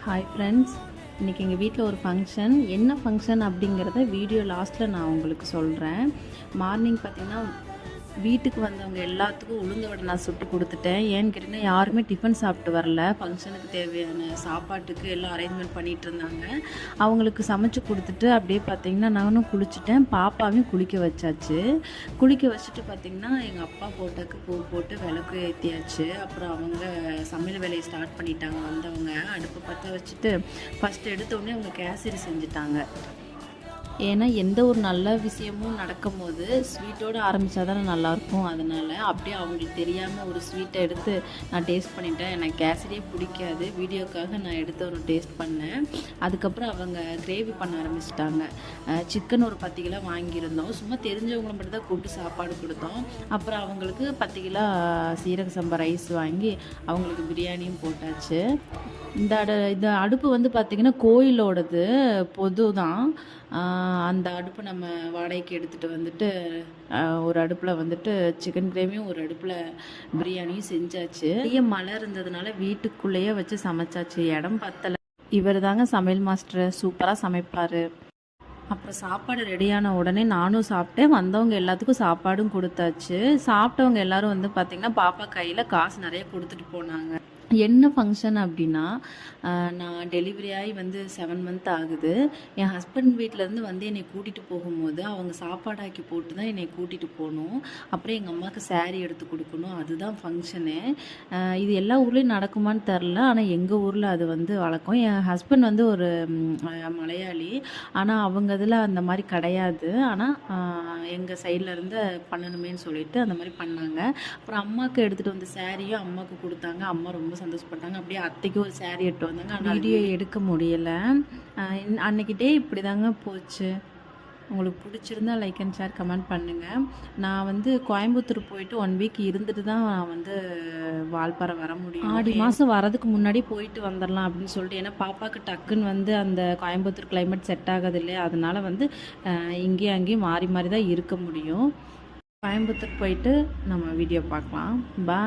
Hi friends, இன்றைக்கி எங்கள் வீட்டில் ஒரு ஃபங்க்ஷன். என்ன ஃபங்க்ஷன் அப்படிங்கிறத வீடியோ லாஸ்ட்டில் நான் உங்களுக்கு சொல்கிறேன். மார்னிங் பார்த்திங்கன்னா வீட்டுக்கு வந்தவங்க எல்லாத்துக்கும் உளுந்த வடை நான் சுட்டு கொடுத்துட்டேன். ஏன்னு கேட்டிங்கன்னா யாருமே டிஃபன் சாப்பிட்டு வரல. ஃபங்க்ஷனுக்கு தேவையான சாப்பாட்டுக்கு எல்லாம் அரேஞ்ச்மெண்ட் பண்ணிகிட்டு இருந்தாங்க. அவங்களுக்கு சமைச்சு கொடுத்துட்டு அப்படியே பார்த்திங்கன்னா நானும் குளிச்சுட்டேன். பாப்பாவையும் குளிக்க வச்சாச்சு. குளிக்க வச்சுட்டு பார்த்திங்கன்னா எங்கள் அப்பா போட்டோக்கு பூ போட்டு விளக்கு ஏற்றியாச்சு. அப்புறம் அவங்க சமையல் வேலையை ஸ்டார்ட் பண்ணிட்டாங்க. வந்தவங்க அடுப்பை பற்ற வச்சுட்டு ஃபஸ்ட்டு எடுத்தோடனே அவங்க கேசரி செஞ்சுட்டாங்க. ஏன்னா எந்த ஒரு நல்ல விஷயமும் நடக்கும்போது ஸ்வீட்டோடு ஆரம்பித்தா தானே நல்லாயிருக்கும். அதனால் அப்படியே அவங்களுக்கு தெரியாமல் ஒரு ஸ்வீட்டை எடுத்து நான் டேஸ்ட் பண்ணிட்டேன். எனக்கு கேசரியே பிடிக்காது. வீடியோக்காக நான் எடுத்து ஒரு டேஸ்ட் பண்ணேன். அதுக்கப்புறம் அவங்க கிரேவி பண்ண ஆரம்பிச்சிட்டாங்க. சிக்கன் ஒரு 10 கிலோ வாங்கியிருந்தோம். சும்மா தெரிஞ்சவங்களை மட்டும் தான் கூப்பிட்டு சாப்பாடு கொடுத்தோம். அப்புறம் அவங்களுக்கு 10 கிலோ சீரக சம்பா ரைஸ் வாங்கி அவங்களுக்கு பிரியாணியும் போட்டாச்சு. இந்த அடுப்பு வந்து பார்த்திங்கன்னா கோயிலோடது, பொது தான். அந்த அடுப்பு நம்ம வாடகைக்கு எடுத்துகிட்டு வந்துட்டு ஒரு அடுப்பில் வந்துட்டு சிக்கன் கிரேவியும் ஒரு அடுப்பில் பிரியாணியும் செஞ்சாச்சு. நிறைய மழை இருந்ததுனால வீட்டுக்குள்ளேயே வச்சு சமைச்சாச்சு. இடம் பத்தலை. இவர் தாங்க சமையல் மாஸ்டர், சூப்பராக சமைப்பார். அப்புறம் சாப்பாடு ரெடியான உடனே நானும் சாப்பிட்டேன். வந்தவங்க எல்லாத்துக்கும் சாப்பாடும் கொடுத்தாச்சு. சாப்பிட்டவங்க எல்லோரும் வந்து பார்த்திங்கன்னா பாப்பா கையில் காசு நிறைய கொடுத்துட்டு போனாங்க. என்ன ஃபங்க்ஷன் அப்படின்னா, நான் டெலிவரி ஆகி வந்து 7 மந்த் ஆகுது. என் ஹஸ்பண்ட் வீட்டிலேருந்து வந்து என்னை கூட்டிகிட்டு போகும்போது அவங்க சாப்பாடாக்கி போட்டு தான் என்னை கூட்டிகிட்டு போகணும். அப்புறம் எங்கள் அம்மாவுக்கு சேரீ எடுத்து கொடுக்கணும். அதுதான் ஃபங்க்ஷனு. இது எல்லா ஊர்லேயும் நடக்குமான்னு தெரில. ஆனால் எங்கள் ஊரில் அது வந்து வழக்கம். என் ஹஸ்பண்ட் வந்து ஒரு மலையாளி. ஆனால் அவங்க இதில் அந்த மாதிரி கிடையாது. ஆனால் எங்கள் சைட்லேருந்து பண்ணணுமேன்னு சொல்லிட்டு அந்த மாதிரி பண்ணாங்க. அப்புறம் அம்மாவுக்கு எடுத்துகிட்டு வந்து சேரீயும் அம்மாவுக்கு கொடுத்தாங்க. அம்மா ரொம்ப சந்தோஷப்பட்டாங்க. அப்படியே அத்தைக்கு ஒரு சேரீ எடுத்து வந்தாங்க. ஆனால் வீடியோ எடுக்க முடியலை. அன்றைக்கி டே இப்படி தாங்க போச்சு. உங்களுக்கு பிடிச்சிருந்தா லைக் அண்ட் ஷேர் கமெண்ட் பண்ணுங்கள். நான் வந்து கோயம்புத்தூர் போயிட்டு 1 வீக் இருந்துட்டு தான் நான் வந்து வால்பாறை வர முடியும். ஆடி மாதம் வரதுக்கு முன்னாடி போயிட்டு வந்துடலாம் அப்படின்னு சொல்லிட்டு. ஏன்னா பாப்பாவுக்கு டக்குன்னு வந்து அந்த கோயம்புத்தூர் கிளைமேட் செட் ஆகுது இல்லையா, அதனால் வந்து இங்கேயும் அங்கேயும் மாறி மாறி தான் இருக்க முடியும். கோயம்புத்தூர் போயிட்டு நம்ம வீடியோ பார்க்கலாம். பாய்.